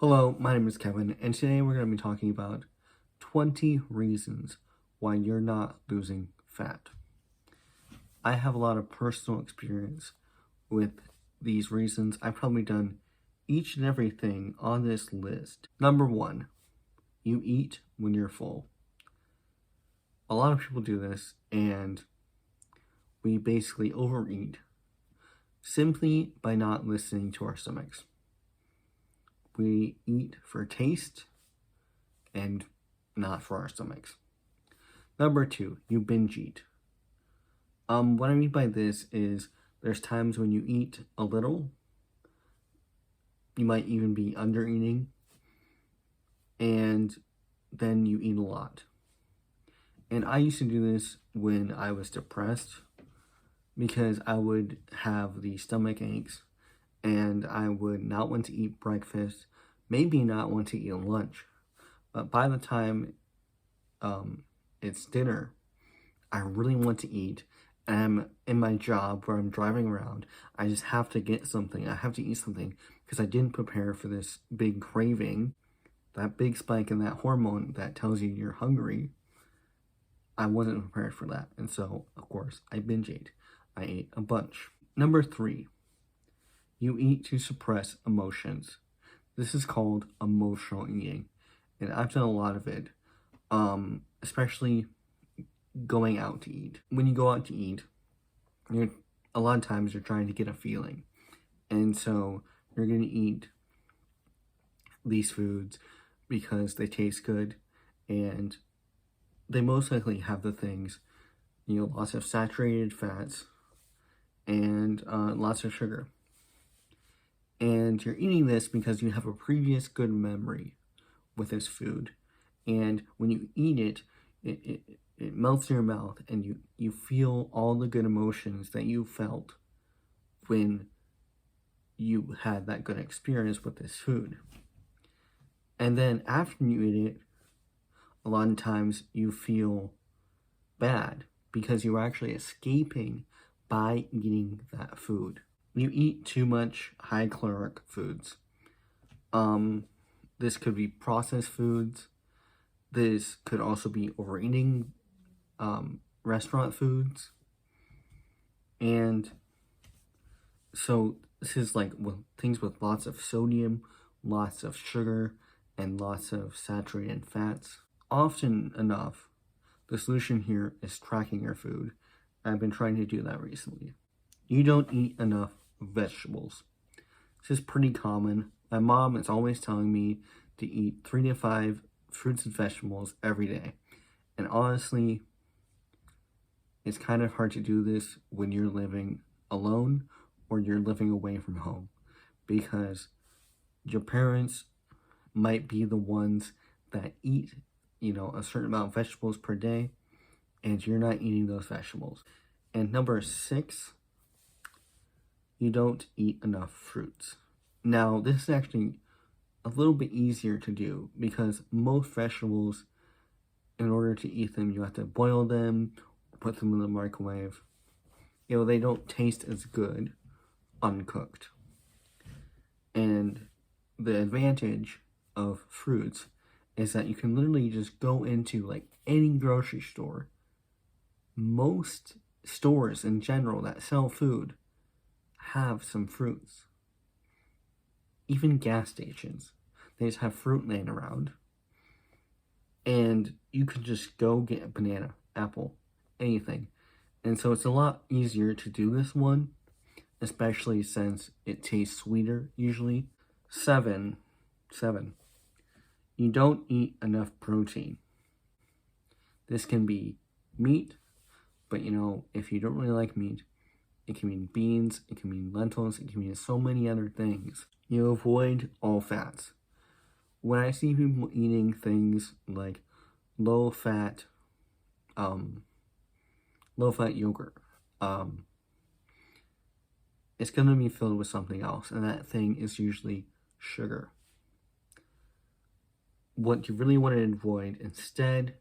Hello, my name is Kevin, and today we're going to be talking about 20 reasons why you're not losing fat. I have a lot of personal experience with these reasons. I've probably done each and everything on this list. Number 1, you eat when you're full. A lot of people do this, and we basically overeat simply by not listening to our stomachs. We eat for taste and not for our stomachs. Number 2, you binge eat. What I mean by this is there's times when you eat a little, you might even be under eating, and then you eat a lot. And I used to do this when I was depressed because I would have the stomach aches and I would not want to eat breakfast, maybe not want to eat lunch. But by the time it's dinner, I really want to eat. And I'm in my job where I'm driving around. I just have to get something. I have to eat something because I didn't prepare for this big craving, that big spike in that hormone that tells you you're hungry. I wasn't prepared for that. And so, of course, I binge ate. I ate a bunch. Number 3, you eat to suppress emotions. This is called emotional eating. And I've done a lot of it, especially going out to eat. When you go out to eat, a lot of times you're trying to get a feeling. And so you're going to eat these foods because they taste good and they most likely have the things, lots of saturated fats and lots of sugar. And you're eating this because you have a previous good memory with this food. And when you eat it, it melts in your mouth and you feel all the good emotions that you felt when you had that good experience with this food. And then after you eat it, a lot of times you feel bad because you're actually escaping by eating that food. You eat too much high caloric foods. This could be processed foods. This could also be overeating restaurant foods. And so this is like things with lots of sodium, lots of sugar, and lots of saturated fats. Often enough, the solution here is tracking your food. I've been trying to do that recently. You don't eat enough vegetables. This is pretty common. My mom is always telling me to eat 3 to 5 fruits and vegetables every day. And honestly, it's kind of hard to do this when you're living alone or you're living away from home because your parents might be the ones that eat, a certain amount of vegetables per day, and you're not eating those vegetables. And number 6, you don't eat enough fruits. Now, this is actually a little bit easier to do because most vegetables, in order to eat them, you have to boil them, put them in the microwave. They don't taste as good uncooked. And the advantage of fruits is that you can literally just go into like any grocery store. Most stores in general that sell food have some fruits. Even gas stations, they just have fruit laying around. And you could just go get a banana, apple, anything. And so it's a lot easier to do this one, especially since it tastes sweeter usually. 7, you don't eat enough protein. This can be meat, but if you don't really like meat, it can mean beans, it can mean lentils, it can mean so many other things. You avoid all fats. When I see people eating things like low-fat yogurt, it's going to be filled with something else, and that thing is usually sugar. What you really want to avoid instead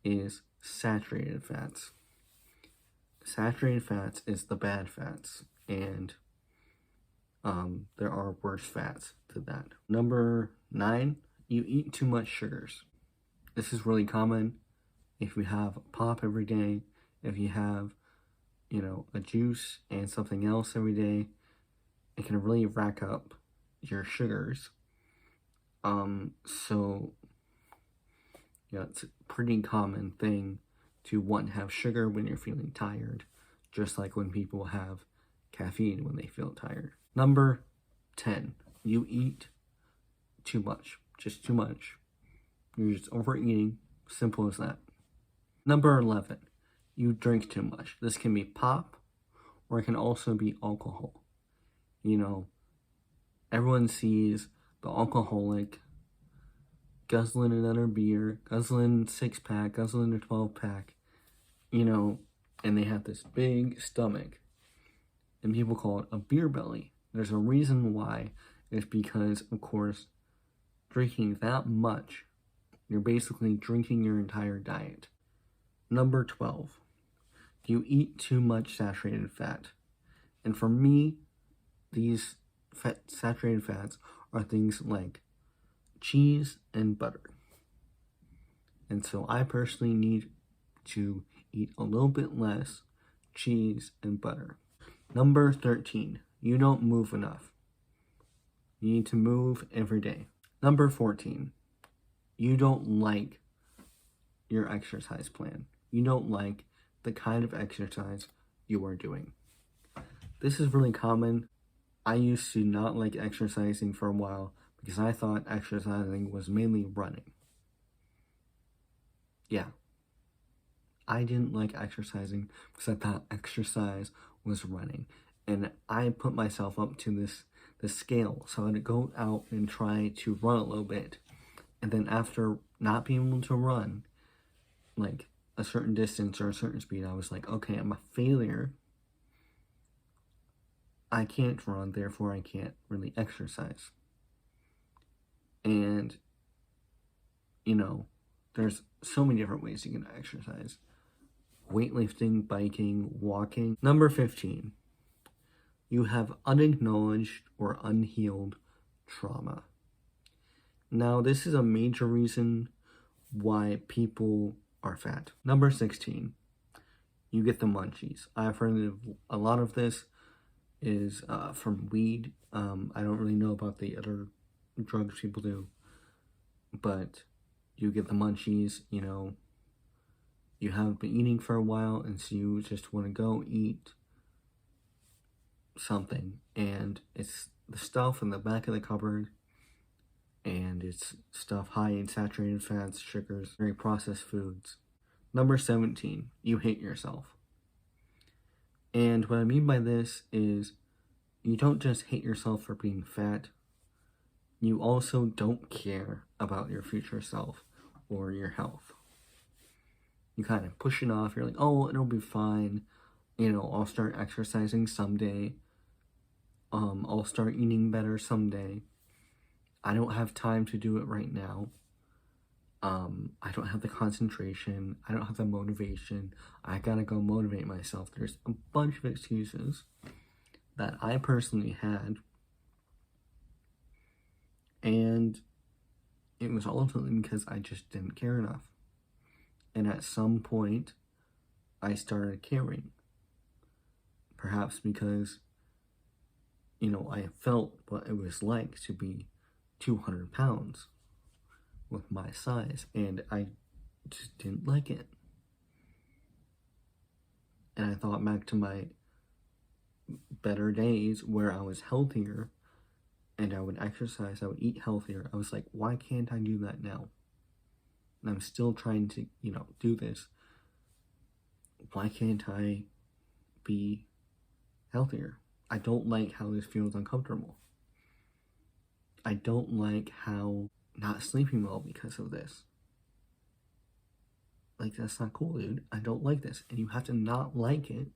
is saturated fats. Saturated fats is the bad fats, and there are worse fats to that. Number 9, you eat too much sugars. This is really common if you have pop every day, if you have, a juice and something else every day. It can really rack up your sugars. So it's a pretty common thing to want to have sugar when you're feeling tired, just like when people have caffeine when they feel tired. Number 10, you eat too much, just too much. You're just overeating, simple as that. Number 11, you drink too much. This can be pop, or it can also be alcohol. Everyone sees the alcoholic guzzling another beer, guzzling 6-pack, guzzling a 12-pack, and they have this big stomach. And people call it a beer belly. There's a reason why. It's because, of course, drinking that much, you're basically drinking your entire diet. Number 12, you eat too much saturated fat. And for me, these saturated fats are things like cheese and butter. And so I personally need to eat a little bit less cheese and butter. Number 13, you don't move enough. You need to move every day. Number 14, you don't like your exercise plan. You don't like the kind of exercise you are doing. This is really common. I used to not like exercising for a while because I thought exercising was mainly running. Yeah. I didn't like exercising because I thought exercise was running. And I put myself up to this scale. So I'd go out and try to run a little bit. And then after not being able to run, like a certain distance or a certain speed, I was like, okay, I'm a failure. I can't run, therefore I can't really exercise. And, there's so many different ways you can exercise. Weightlifting, biking, walking. Number 15, you have unacknowledged or unhealed trauma. Now, this is a major reason why people are fat. Number 16, you get the munchies. I've heard of a lot of this is from weed. I don't really know about the other drugs people do, but you get the munchies, you haven't been eating for a while, and so you just want to go eat something, and it's the stuff in the back of the cupboard, and it's stuff high in saturated fats, sugars, very processed foods. Number 17, you hate yourself. And what I mean by this is you don't just hate yourself for being fat, you also don't care about your future self or your health. You kind of push it off. You're like, oh, it'll be fine. I'll start exercising someday. I'll start eating better someday. I don't have time to do it right now. I don't have the concentration. I don't have the motivation. I gotta go motivate myself. There's a bunch of excuses that I personally had. And it was ultimately because I just didn't care enough. And at some point, I started caring. Perhaps because, I felt what it was like to be 200 pounds with my size. And I just didn't like it. And I thought back to my better days where I was healthier and I would exercise, I would eat healthier. I was like, why can't I do that now? And I'm still trying to, do this. Why can't I be healthier? I don't like how this feels uncomfortable. I don't like how not sleeping well because of this. Like, that's not cool, dude. I don't like this. And you have to not like it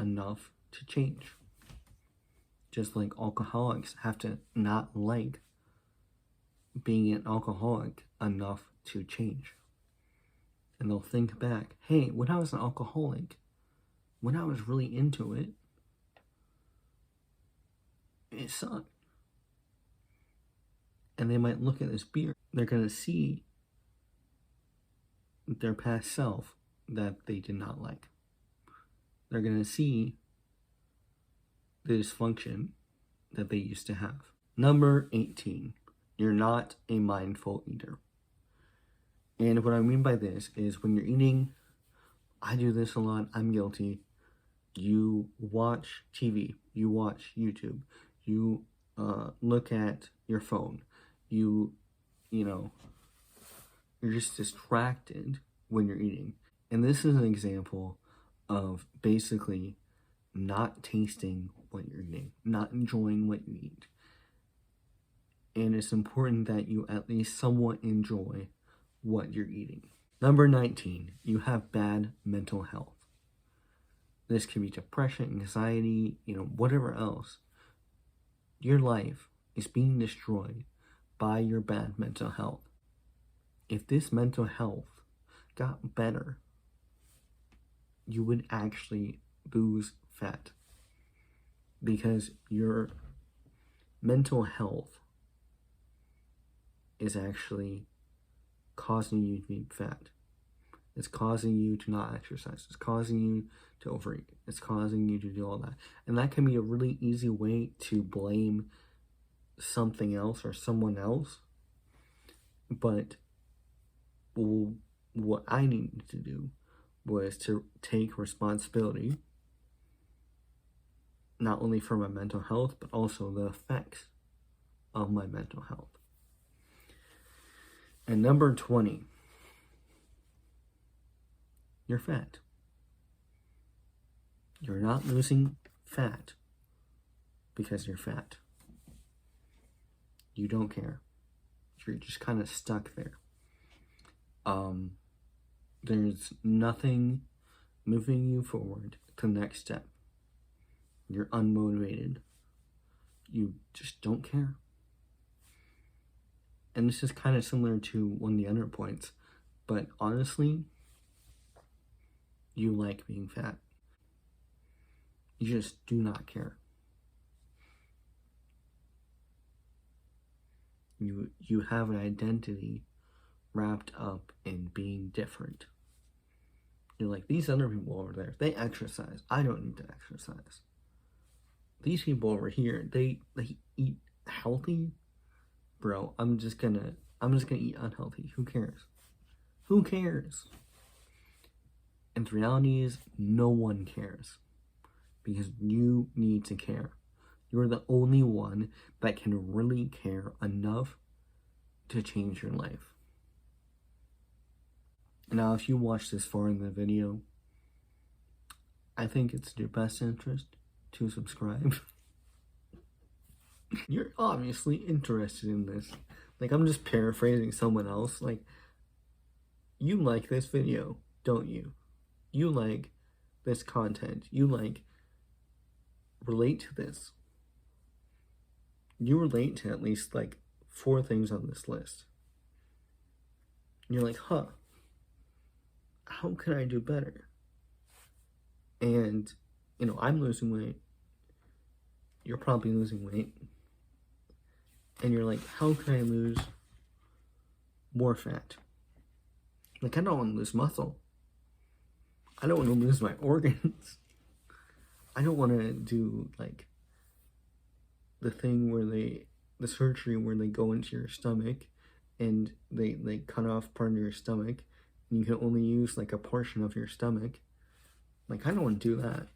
enough to change. Just like alcoholics have to not like being an alcoholic enough to change. And they'll think back, hey, when I was an alcoholic, when I was really into it, it sucked. and they might look at this beer. They're going to see their past self that they did not like. They're going to see the dysfunction that they used to have. Number 18, you're not a mindful eater. And what I mean by this is when you're eating, I do this a lot, I'm guilty. You watch TV, you watch YouTube, you look at your phone, you're just distracted when you're eating. And this is an example of basically not tasting what you're eating, not enjoying what you eat. And it's important that you at least somewhat enjoy what you're eating. Number 19, you have bad mental health. This can be depression, anxiety, whatever else. Your life is being destroyed by your bad mental health. If this mental health got better, you would actually lose fat, because your mental health is actually causing you to be fat. It's causing you to not exercise. It's causing you to overeat. It's causing you to do all that. And that can be a really easy way to blame something else or someone else. But what I needed to do was to take responsibility, not only for my mental health, but also the effects of my mental health. And number 20, you're fat. You're not losing fat because you're fat. You don't care. You're just kind of stuck there. There's nothing moving you forward to the next step. You're unmotivated. You just don't care. And this is kind of similar to one of the other points, but honestly, you like being fat. You just do not care. You have an identity wrapped up in being different. You're like, these other people over there, they exercise. I don't need to exercise. These people over here, they eat healthy. Bro, I'm just gonna eat unhealthy. Who cares? Who cares? And the reality is, no one cares. Because you need to care. You're the only one that can really care enough to change your life. Now, if you watch this far in the video, I think it's in your best interest to subscribe. You're obviously interested in this. Like, I'm just paraphrasing someone else. Like, you like this video, don't you? You like this content. You relate to this. You relate to at least 4 things on this list. You're like, how can I do better? And, I'm losing weight. You're probably losing weight. And you're like, how can I lose more fat? I don't want to lose muscle. I don't want to lose my organs. I don't want to do, the thing where the surgery where they go into your stomach and they cut off part of your stomach and you can only use, a portion of your stomach. I don't want to do that.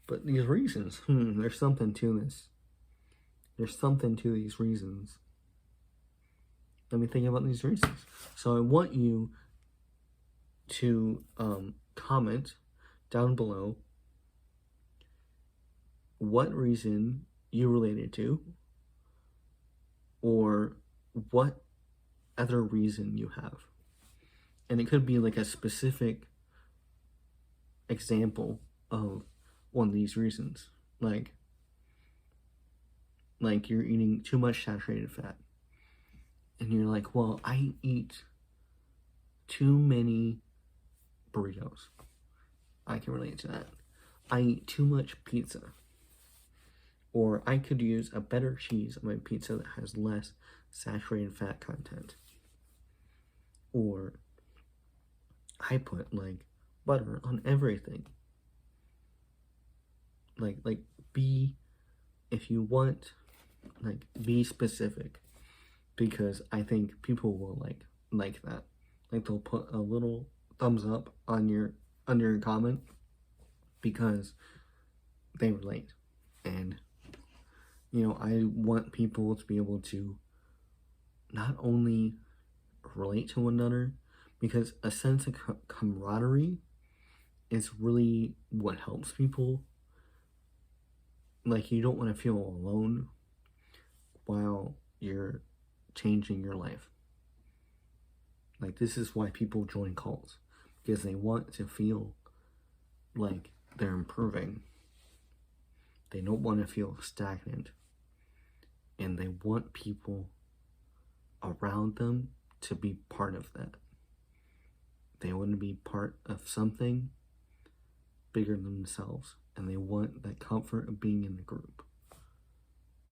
But these reasons, there's something to this. There's something to these reasons. Let me think about these reasons. So I want you to comment down below what reason you related to, or what other reason you have. And it could be a specific example of one of these reasons. Like you're eating too much saturated fat. And you're like, well, I eat too many burritos. I can relate to that. I eat too much pizza. Or I could use a better cheese on my pizza that has less saturated fat content. Or I put like butter on everything. Like be, if you want, like be specific, because I think people will like that. Like they'll put a little thumbs up on your under your comment because they relate. And I want people to be able to not only relate to one another, because a sense of camaraderie is really what helps people. Like, you don't want to feel alone while you're changing your life. Like, this is why people join cults, because they want to feel like they're improving. They don't want to feel stagnant, and they want people around them to be part of that. They want to be part of something bigger than themselves, and they want that comfort of being in the group.